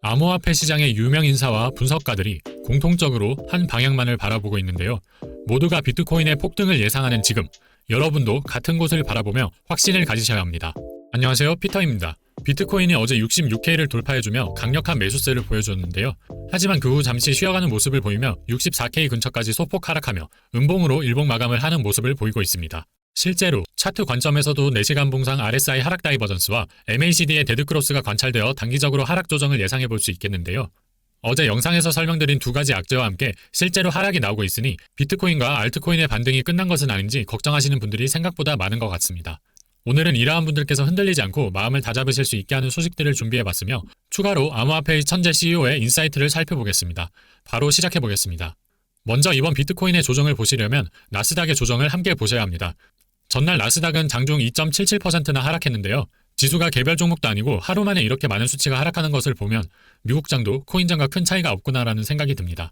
암호화폐 시장의 유명 인사와 분석가들이 공통적으로 한 방향만을 바라보고 있는데요. 모두가 비트코인의 폭등을 예상하는 지금, 여러분도 같은 곳을 바라보며 확신을 가지셔야 합니다. 안녕하세요, 피터입니다. 비트코인이 어제 66K를 돌파해주며 강력한 매수세를 보여줬는데요. 하지만 그 후 잠시 쉬어가는 모습을 보이며 64K 근처까지 소폭 하락하며 음봉으로 일봉 마감을 하는 모습을 보이고 있습니다. 실제로 차트 관점에서도 4시간 봉상 RSI 하락 다이버전스와 MACD의 데드크로스가 관찰되어 단기적으로 하락 조정을 예상해 볼 수 있겠는데요. 어제 영상에서 설명드린 두 가지 악재와 함께 실제로 하락이 나오고 있으니 비트코인과 알트코인의 반등이 끝난 것은 아닌지 걱정하시는 분들이 생각보다 많은 것 같습니다. 오늘은 이러한 분들께서 흔들리지 않고 마음을 다잡으실 수 있게 하는 소식들을 준비해봤으며 추가로 암호화폐의 천재 CEO의 인사이트를 살펴보겠습니다. 바로 시작해보겠습니다. 먼저 이번 비트코인의 조정을 보시려면 나스닥의 조정을 함께 보셔야 합니다. 전날 나스닥은 장중 2.77%나 하락했는데요. 지수가 개별 종목도 아니고 하루 만에 이렇게 많은 수치가 하락하는 것을 보면 미국장도 코인장과 큰 차이가 없구나라는 생각이 듭니다.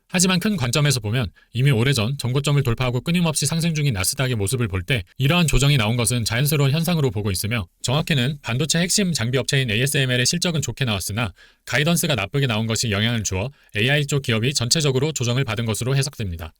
하지만 큰 관점에서 보면 이미 오래전 전고점을 돌파하고 끊임없이 상승 중인 나스닥의 모습을 볼 때 이러한 조정이 나온 것은 자연스러운 현상으로 보고 있으며 정확히는 반도체 핵심 장비 업체인 ASML의 실적은 좋게 나왔으나 가이던스가 나쁘게 나온 것이 영향을 주어 AI 쪽 기업이 전체적으로 조정을 받은 것으로 해석됩니다.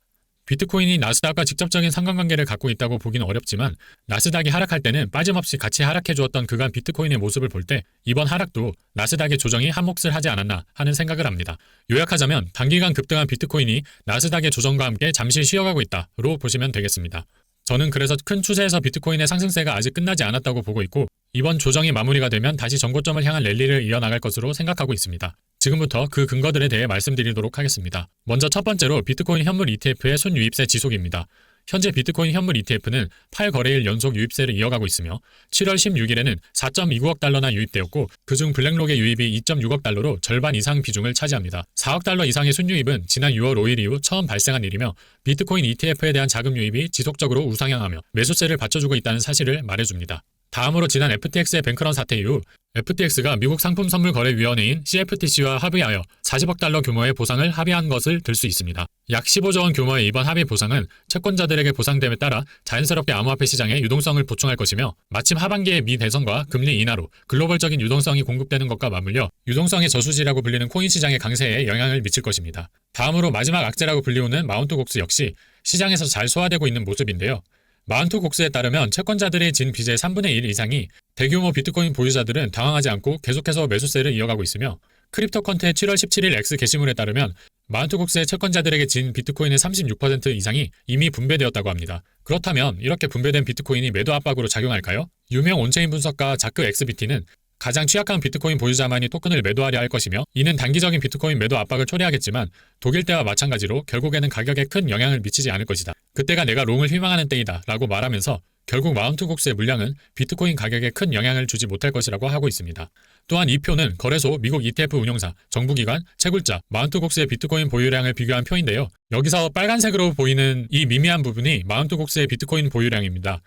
비트코인이 나스닥과 직접적인 상관관계를 갖고 있다고 보기는 어렵지만 나스닥이 하락할 때는 빠짐없이 같이 하락해 주었던 그간 비트코인의 모습을 볼 때 이번 하락도 나스닥의 조정이 한 몫을 하지 않았나 하는 생각을 합니다. 요약하자면 단기간 급등한 비트코인이 나스닥의 조정과 함께 잠시 쉬어가고 있다로 보시면 되겠습니다. 저는 그래서 큰 추세에서 비트코인의 상승세가 아직 끝나지 않았다고 보고 있고 이번 조정이 마무리가 되면 다시 전고점을 향한 랠리를 이어나갈 것으로 생각하고 있습니다. 지금부터 그 근거들에 대해 말씀드리도록 하겠습니다. 먼저 첫 번째로 비트코인 현물 ETF의 순유입세 지속입니다. 현재 비트코인 현물 ETF는 8거래일 연속 유입세를 이어가고 있으며 7월 16일에는 4.29억 달러나 유입되었고 그중 블랙록의 유입이 2.6억 달러로 절반 이상 비중을 차지합니다. 4억 달러 이상의 순유입은 지난 6월 5일 이후 처음 발생한 일이며 비트코인 ETF에 대한 자금 유입이 지속적으로 우상향하며 매수세를 받쳐주고 있다는 사실을 말해줍니다. 다음으로 지난 FTX의 뱅크런 사태 이후 FTX가 미국 상품선물거래위원회인 CFTC와 합의하여 40억 달러 규모의 보상을 합의한 것을 들 수 있습니다. 약 15조 원 규모의 이번 합의 보상은 채권자들에게 보상됨에 따라 자연스럽게 암호화폐 시장에 유동성을 보충할 것이며 마침 하반기의 미 대선과 금리 인하로 글로벌적인 유동성이 공급되는 것과 맞물려 유동성의 저수지라고 불리는 코인 시장의 강세에 영향을 미칠 것입니다. 다음으로 마지막 악재라고 불리우는 마운트 곡스 역시 시장에서 잘 소화되고 있는 모습인데요. 마운트 곡스에 따르면 채권자들의 진 빚의 3분의 1 이상이 대규모 비트코인 보유자들은 당황하지 않고 계속해서 매수세를 이어가고 있으며 크립토컨트의 7월 17일 X 게시물에 따르면 마운트 곡스의 채권자들에게 진 비트코인의 36% 이상이 이미 분배되었다고 합니다. 그렇다면 이렇게 분배된 비트코인이 매도 압박으로 작용할까요? 유명 온체인 분석가 자크 XBT는 가장 취약한 비트코인 보유자만이 토큰을 매도하려 할 것이며 이는 단기적인 비트코인 매도 압박을 초래하겠지만 독일 때와 마찬가지로 결국에는 가격에 큰 영향을 미치지 않을 것이다. 그때가 내가 롱을 희망하는 때이다 라고 말하면서 결국 마운트 곡스의 물량은 비트코인 가격에 큰 영향을 주지 못할 것이라고 하고 있습니다. 또한 이 표는 거래소, 미국 ETF 운용사, 정부기관, 채굴자, 마운트 곡스의 비트코인 보유량을 비교한 표인데요. 여기서 빨간색으로 보이는 이 미미한 부분이 마운트 곡스의 비트코인 보유량입니다.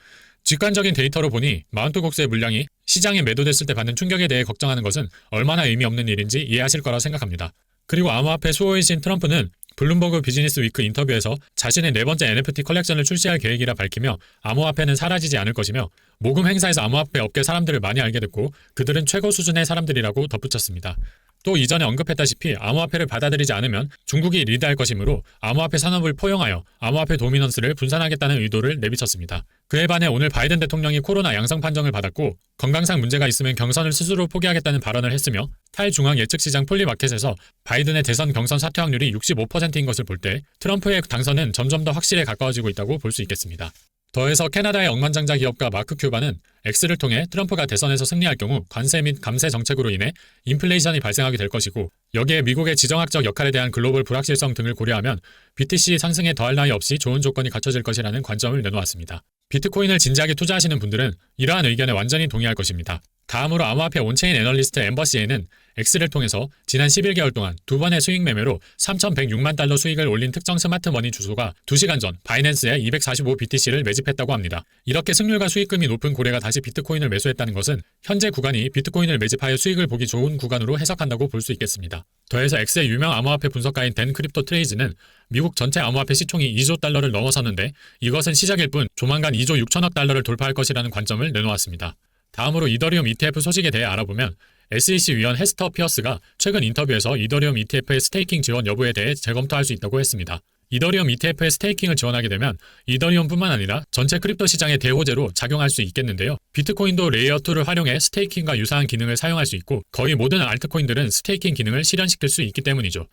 직관적인 데이터로 보니 마운트 곡스의 물량이 시장에 매도됐을 때 받는 충격에 대해 걱정하는 것은 얼마나 의미 없는 일인지 이해하실 거라 생각합니다. 그리고 암호화폐 수호이신 트럼프는 블룸버그 비즈니스 위크 인터뷰에서 자신의 네 번째 NFT 컬렉션을 출시할 계획이라 밝히며 암호화폐는 사라지지 않을 것이며 모금 행사에서 암호화폐 업계 사람들을 많이 알게 됐고 그들은 최고 수준의 사람들이라고 덧붙였습니다. 또 이전에 언급했다시피 암호화폐를 받아들이지 않으면 중국이 리드할 것이므로 암호화폐 산업을 포용하여 암호화폐 도미넌스를 분산하겠다는 의도를 내비쳤습니다. 그에 반해 오늘 바이든 대통령이 코로나 양성 판정을 받았고 건강상 문제가 있으면 경선을 스스로 포기하겠다는 발언을 했으며 탈중앙 예측시장 폴리마켓에서 바이든의 대선 경선 사퇴 확률이 65%인 것을 볼 때 트럼프의 당선은 점점 더 확실에 가까워지고 있다고 볼 수 있겠습니다. 더해서 캐나다의 억만장자 기업가 마크 큐바는 X를 통해 트럼프가 대선에서 승리할 경우 관세 및 감세 정책으로 인해 인플레이션이 발생하게 될 것이고 여기에 미국의 지정학적 역할에 대한 글로벌 불확실성 등을 고려하면 BTC 상승에 더할 나위 없이 좋은 조건이 갖춰질 것이라는 관점을 내놓았습니다. 비트코인을 진지하게 투자하시는 분들은 이러한 의견에 완전히 동의할 것입니다. 다음으로 암호화폐 온체인 애널리스트 엠버시에는 X를 통해서 지난 11개월 동안 두 번의 수익 매매로 3,106만 달러 수익을 올린 특정 스마트머니 주소가 2시간 전 바이낸스에 245BTC를 매집했다고 합니다. 이렇게 승률과 수익금이 높은 고래가 다시 비트코인을 매수했다는 것은 현재 구간이 비트코인을 매집하여 수익을 보기 좋은 구간으로 해석한다고 볼 수 있겠습니다. 더해서 X의 유명 암호화폐 분석가인 댄 크립토 트레이즈는 미국 전체 암호화폐 시총이 2조 달러를 넘어섰는데 이것은 시작일 뿐 조만간 2조 6천억 달러를 돌파할 것이라는 관점을 내놓았습니다. 다음으로 이더리움 ETF 소식에 대해 알아보면 SEC 위원 헤스터 피어스가 최근 인터뷰에서 이더리움 ETF의 스테이킹 지원 여부에 대해 재검토할 수 있다고 했습니다. 이더리움 ETF의 스테이킹을 지원하게 되면 이더리움뿐만 아니라 전체 크립토 시장의 대호재로 작용할 수 있겠는데요. 비트코인도 레이어2를 활용해 스테이킹과 유사한 기능을 사용할 수 있고 거의 모든 알트코인들은 스테이킹 기능을 실현시킬 수 있기 때문이죠.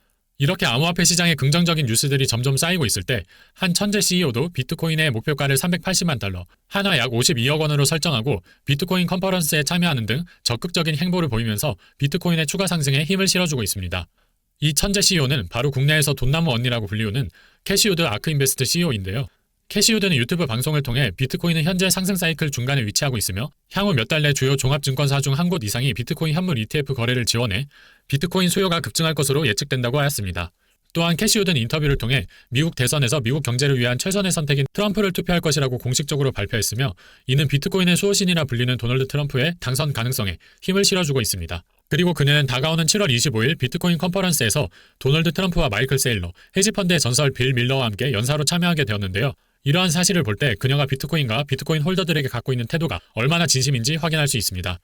이렇게 암호화폐 시장에 긍정적인 뉴스들이 점점 쌓이고 있을 때 한 천재 CEO도 비트코인의 목표가를 380만 달러, 하나 약 52억 원으로 설정하고 비트코인 컨퍼런스에 참여하는 등 적극적인 행보를 보이면서 비트코인의 추가 상승에 힘을 실어주고 있습니다. 이 천재 CEO는 바로 국내에서 돈나무 언니라고 불리우는 캐시우드 아크인베스트 CEO인데요. 캐시우드는 유튜브 방송을 통해 비트코인은 현재 상승 사이클 중간에 위치하고 있으며 향후 몇 달 내 주요 종합증권사 중 한 곳 이상이 비트코인 현물 ETF 거래를 지원해 비트코인 수요가 급증할 것으로 예측된다고 하였습니다. 또한 캐시우드는 인터뷰를 통해 미국 대선에서 미국 경제를 위한 최선의 선택인 트럼프를 투표할 것이라고 공식적으로 발표했으며 이는 비트코인의 수호신이라 불리는 도널드 트럼프의 당선 가능성에 힘을 실어주고 있습니다. 그리고 그는 다가오는 7월 25일 비트코인 컨퍼런스에서 도널드 트럼프와 마이클 세일러, 헤지펀드의 전설 빌 밀러와 함께 연사로 참여하게 되었는데요. 이러한 사실을 볼 때 그녀가 비트코인과 비트코인 홀더들에게 갖고 있는 태도가 얼마나 진심인지 확인할 수 있습니다.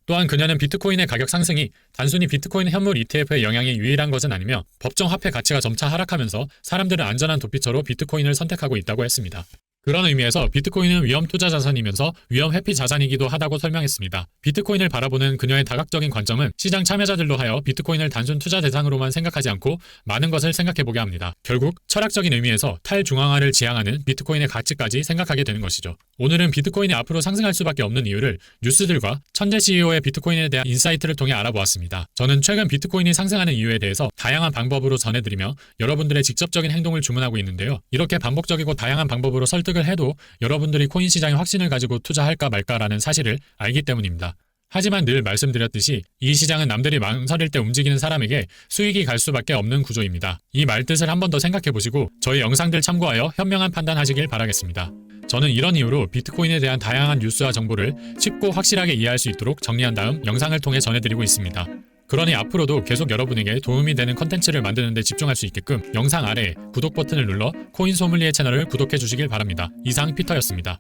또한 그녀는 비트코인의 가격 상승이 단순히 비트코인 현물 ETF의 영향이 유일한 것은 아니며 법정 화폐 가치가 점차 하락하면서 사람들은 안전한 도피처로 비트코인을 선택하고 있다고 했습니다. 그런 의미에서 비트코인은 위험 투자 자산이면서 위험 회피 자산이기도 하다고 설명했습니다. 비트코인을 바라보는 그녀의 다각적인 관점은 시장 참여자들로 하여 비트코인을 단순 투자 대상으로만 생각하지 않고 많은 것을 생각해보게 합니다. 결국 철학적인 의미에서 탈중앙화를 지향하는 비트코인의 가치까지 생각하게 되는 것이죠. 오늘은 비트코인이 앞으로 상승할 수밖에 없는 이유를 뉴스들과 천재 CEO의 비트코인에 대한 인사이트를 통해 알아보았습니다. 저는 최근 비트코인이 상승하는 이유에 대해서 다양한 방법으로 전해드리며 여러분들의 직접적인 행동을 주문하고 있는데요. 이렇게 반복적이고 다양한 방법으로 설득을 해도 여러분들이 코인 시장에 확신을 가지고 투자할까 말까라는 사실을 알기 때문입니다. 하지만 늘 말씀드렸듯이 이 시장은 남들이 망설일 때 움직이는 사람에게 수익이 갈 수밖에 없는 구조입니다. 이 말뜻을 한 번 더 생각해보시고 저희 영상들 참고하여 현명한 판단하시길 바라겠습니다. 저는 이런 이유로 비트코인에 대한 다양한 뉴스와 정보를 쉽고 확실하게 이해할 수 있도록 정리한 다음 영상을 통해 전해드리고 있습니다. 그러니 앞으로도 계속 여러분에게 도움이 되는 컨텐츠를 만드는 데 집중할 수 있게끔 영상 아래에 구독 버튼을 눌러 코인 소믈리에 채널을 구독해 주시길 바랍니다. 이상 피터였습니다.